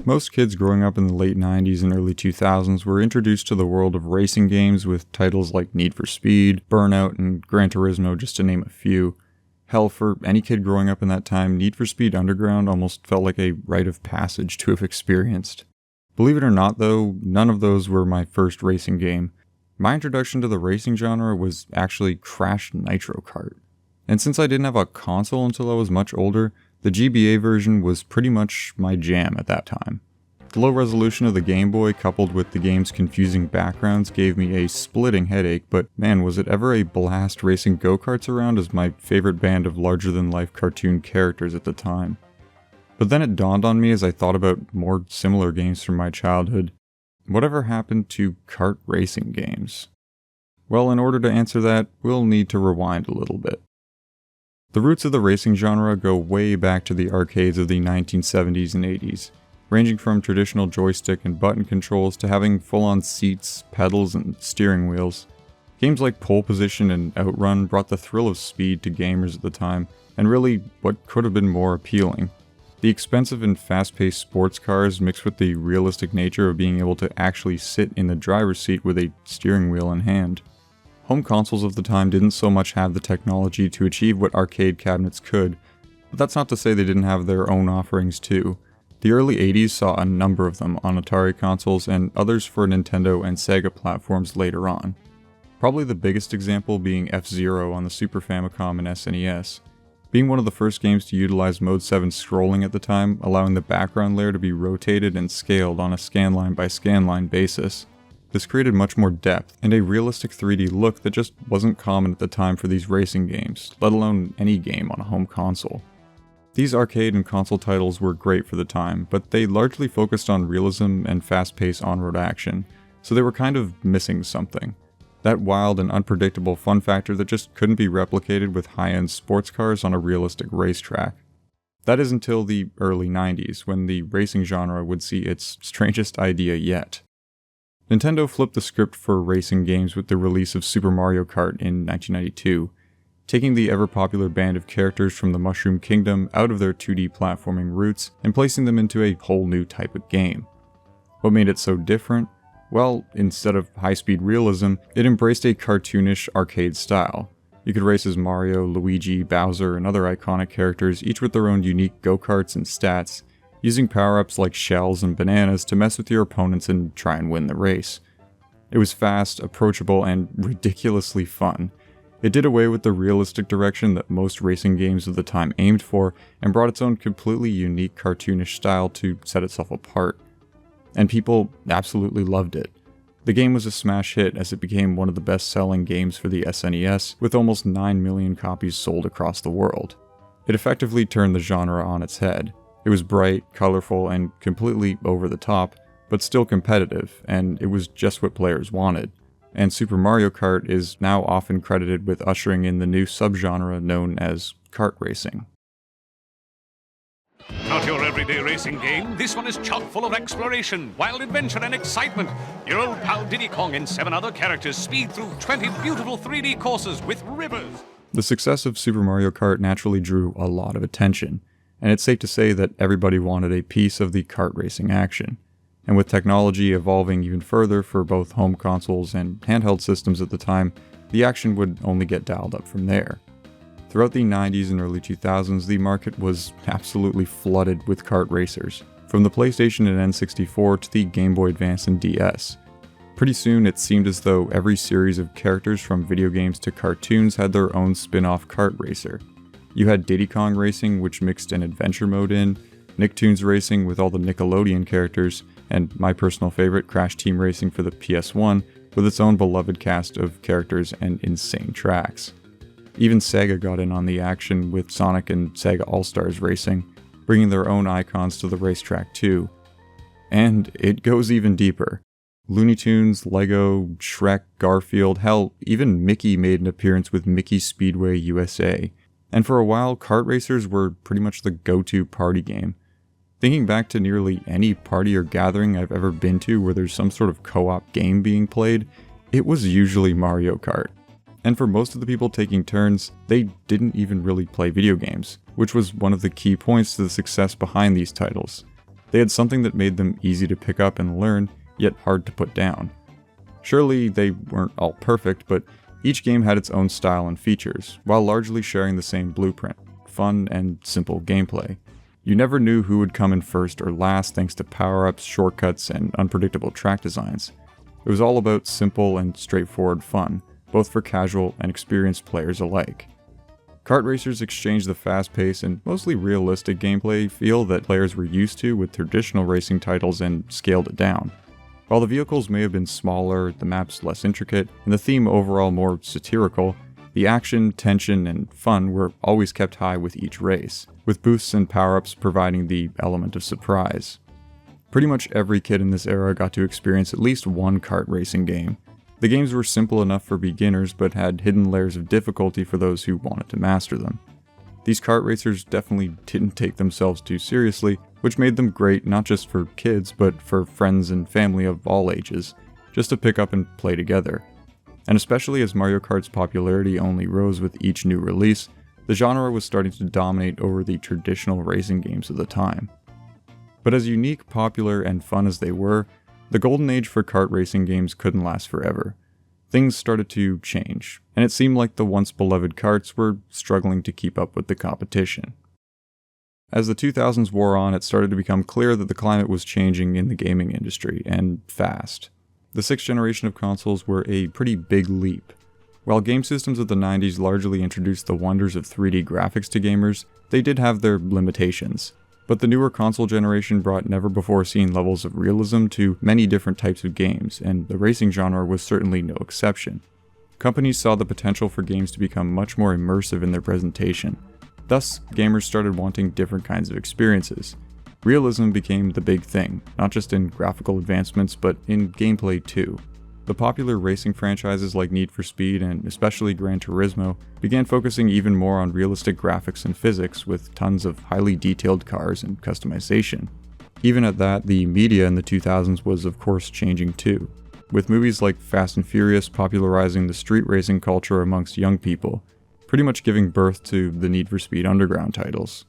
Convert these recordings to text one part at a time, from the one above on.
Most kids growing up in the late 90s and early 2000s were introduced to the world of racing games with titles like Need for Speed, Burnout, and Gran Turismo, just to name a few. Hell, for any kid growing up in that time, Need for Speed Underground almost felt like a rite of passage to have experienced. Believe it or not though, none of those were my first racing game. My introduction to the racing genre was actually Crash Nitro Kart. And since I didn't have a console until I was much older, the GBA version was pretty much my jam at that time. The low resolution of the Game Boy coupled with the game's confusing backgrounds gave me a splitting headache, but man, was it ever a blast racing go-karts around as my favorite band of larger-than-life cartoon characters at the time. But then it dawned on me as I thought about more similar games from my childhood. Whatever happened to kart racing games? Well, in order to answer that, we'll need to rewind a little bit. The roots of the racing genre go way back to the arcades of the 1970s and 80s, ranging from traditional joystick and button controls to having full-on seats, pedals, and steering wheels. Games like Pole Position and Outrun brought the thrill of speed to gamers at the time, and really, what could have been more appealing? The expensive and fast-paced sports cars mixed with the realistic nature of being able to actually sit in the driver's seat with a steering wheel in hand. Home consoles of the time didn't so much have the technology to achieve what arcade cabinets could, but that's not to say they didn't have their own offerings too. The early 80s saw a number of them on Atari consoles and others for Nintendo and Sega platforms later on. Probably the biggest example being F-Zero on the Super Famicom and SNES. Being one of the first games to utilize Mode 7 scrolling at the time, allowing the background layer to be rotated and scaled on a scanline by scanline basis. This created much more depth and a realistic 3D look that just wasn't common at the time for these racing games, let alone any game on a home console. These arcade and console titles were great for the time, but they largely focused on realism and fast-paced on-road action, so they were kind of missing something. That wild and unpredictable fun factor that just couldn't be replicated with high-end sports cars on a realistic racetrack. That is until the early 90s, when the racing genre would see its strangest idea yet. Nintendo flipped the script for racing games with the release of Super Mario Kart in 1992, taking the ever-popular band of characters from the Mushroom Kingdom out of their 2D platforming roots and placing them into a whole new type of game. What made it so different? Well, instead of high-speed realism, it embraced a cartoonish arcade style. You could race as Mario, Luigi, Bowser, and other iconic characters, each with their own unique go-karts and stats, using power-ups like shells and bananas to mess with your opponents and try and win the race. It was fast, approachable, and ridiculously fun. It did away with the realistic direction that most racing games of the time aimed for, and brought its own completely unique cartoonish style to set itself apart. And people absolutely loved it. The game was a smash hit as it became one of the best-selling games for the SNES, with almost 9 million copies sold across the world. It effectively turned the genre on its head. It was bright, colorful, and completely over the top, but still competitive, and it was just what players wanted. And Super Mario Kart is now often credited with ushering in the new subgenre known as kart racing. Not your everyday racing game. This one is chock full of exploration, wild adventure, and excitement. Your old pal Diddy Kong and 7 other characters speed through 20 beautiful 3D courses with rivers. The success of Super Mario Kart naturally drew a lot of attention, and it's safe to say that everybody wanted a piece of the kart racing action. And with technology evolving even further for both home consoles and handheld systems at the time, the action would only get dialed up from there. Throughout the 90s and early 2000s, the market was absolutely flooded with kart racers, from the PlayStation and N64 to the Game Boy Advance and DS. Pretty soon, it seemed as though every series of characters from video games to cartoons had their own spin-off kart racer. You had Diddy Kong Racing, which mixed an adventure mode in, Nicktoons Racing with all the Nickelodeon characters, and my personal favorite, Crash Team Racing for the PS1, with its own beloved cast of characters and insane tracks. Even Sega got in on the action with Sonic and Sega All-Stars Racing, bringing their own icons to the racetrack too. And it goes even deeper. Looney Tunes, Lego, Shrek, Garfield, hell, even Mickey made an appearance with Mickey Speedway USA. And for a while, kart racers were pretty much the go-to party game. Thinking back to nearly any party or gathering I've ever been to where there's some sort of co-op game being played, it was usually Mario Kart. And for most of the people taking turns, they didn't even really play video games. which was one of the key points to the success behind these titles. They had something that made them easy to pick up and learn, yet hard to put down. Surely they weren't all perfect, but each game had its own style and features, while largely sharing the same blueprint: fun and simple gameplay. You never knew who would come in first or last thanks to power-ups, shortcuts, and unpredictable track designs. It was all about simple and straightforward fun, both for casual and experienced players alike. Kart racers exchanged the fast-paced and mostly realistic gameplay feel that players were used to with traditional racing titles and scaled it down. While the vehicles may have been smaller, the maps less intricate, and the theme overall more satirical, the action, tension, and fun were always kept high with each race, with boosts and power-ups providing the element of surprise. Pretty much every kid in this era got to experience at least one kart racing game. The games were simple enough for beginners but had hidden layers of difficulty for those who wanted to master them. These kart racers definitely didn't take themselves too seriously, which made them great not just for kids but for friends and family of all ages, just to pick up and play together. And especially as Mario Kart's popularity only rose with each new release, the genre was starting to dominate over the traditional racing games of the time. But as unique, popular, and fun as they were, the golden age for kart racing games couldn't last forever. Things started to change, and it seemed like the once beloved karts were struggling to keep up with the competition. As the 2000s wore on, it started to become clear that the climate was changing in the gaming industry, and fast. The 6th generation of consoles were a pretty big leap. While game systems of the 90s largely introduced the wonders of 3D graphics to gamers, they did have their limitations. But the newer console generation brought never-before-seen levels of realism to many different types of games, and the racing genre was certainly no exception. Companies saw the potential for games to become much more immersive in their presentation. Thus, gamers started wanting different kinds of experiences. Realism became the big thing, not just in graphical advancements, but in gameplay too. The popular racing franchises like Need for Speed and especially Gran Turismo began focusing even more on realistic graphics and physics with tons of highly detailed cars and customization. Even at that, the media in the 2000s was of course changing too, with movies like Fast and Furious popularizing the street racing culture amongst young people, pretty much giving birth to the Need for Speed Underground titles.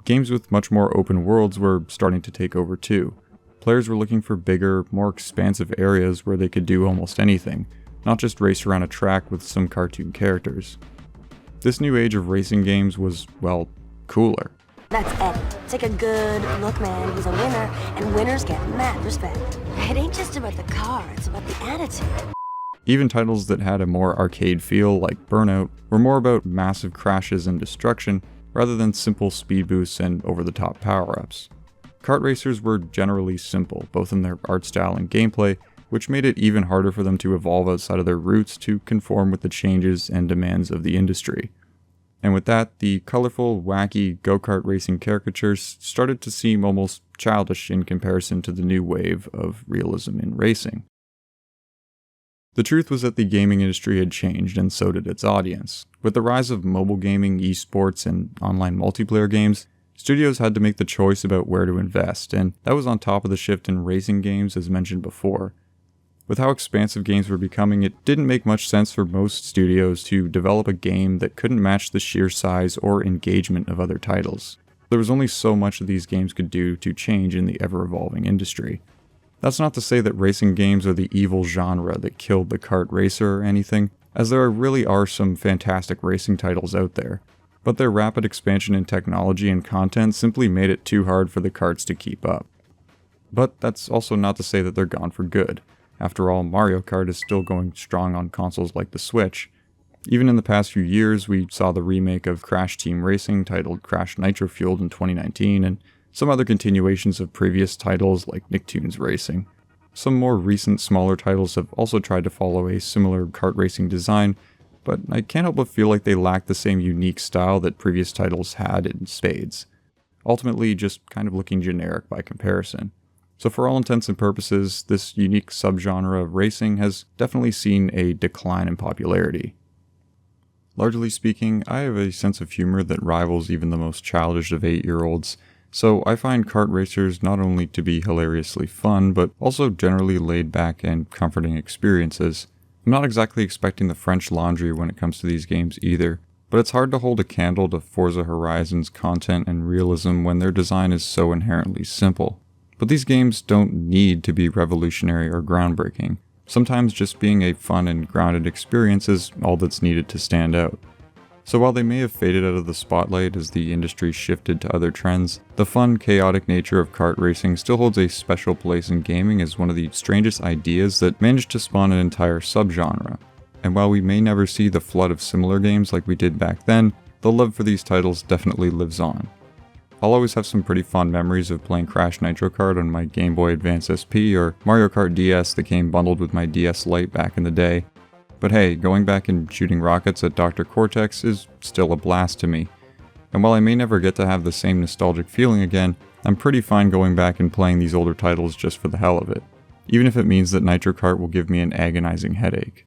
Games with much more open worlds were starting to take over too. Players were looking for bigger, more expansive areas where they could do almost anything, not just race around a track with some cartoon characters. This new age of racing games was, well, cooler. That's Eddie. Take a good look, man. He's a winner, and winners get mad respect. It ain't just about the car, it's about the attitude. Even titles that had a more arcade feel, like Burnout, were more about massive crashes and destruction, rather than simple speed boosts and over-the-top power-ups. Kart racers were generally simple, both in their art style and gameplay, which made it even harder for them to evolve outside of their roots to conform with the changes and demands of the industry. And with that, the colorful, wacky go-kart racing caricatures started to seem almost childish in comparison to the new wave of realism in racing. The truth was that the gaming industry had changed, and so did its audience. With the rise of mobile gaming, esports, and online multiplayer games, studios had to make the choice about where to invest, and that was on top of the shift in racing games as mentioned before. With how expansive games were becoming, it didn't make much sense for most studios to develop a game that couldn't match the sheer size or engagement of other titles. There was only so much that these games could do to change in the ever-evolving industry. That's not to say that racing games are the evil genre that killed the kart racer or anything, as there really are some fantastic racing titles out there. But their rapid expansion in technology and content simply made it too hard for the karts to keep up. But that's also not to say that they're gone for good. After all, Mario Kart is still going strong on consoles like the Switch. Even in the past few years, we saw the remake of Crash Team Racing titled Crash Nitro Fueled in 2019, and some other continuations of previous titles like Nicktoons Racing. Some more recent smaller titles have also tried to follow a similar kart racing design, but I can't help but feel like they lack the same unique style that previous titles had in spades. Ultimately, just kind of looking generic by comparison. So for all intents and purposes, this unique subgenre of racing has definitely seen a decline in popularity. Largely speaking, I have a sense of humor that rivals even the most childish of 8-year-olds, so I find kart racers not only to be hilariously fun, but also generally laid back and comforting experiences. I'm not exactly expecting the French Laundry when it comes to these games either, but but it's hard to hold a candle to Forza Horizon's content and realism when their design is so inherently simple. But these games don't need to be revolutionary or groundbreaking. Sometimes just being a fun and grounded experience is all that's needed to stand out. So while they may have faded out of the spotlight as the industry shifted to other trends, the fun, chaotic nature of kart racing still holds a special place in gaming as one of the strangest ideas that managed to spawn an entire subgenre. And while we may never see the flood of similar games like we did back then, the love for these titles definitely lives on. I'll always have some pretty fond memories of playing Crash Nitro Kart on my Game Boy Advance SP or Mario Kart DS that came bundled with my DS Lite back in the day. But hey, going back and shooting rockets at Dr. Cortex is still a blast to me. And while I may never get to have the same nostalgic feeling again, I'm pretty fine going back and playing these older titles just for the hell of it, even if it means that Nitro Kart will give me an agonizing headache.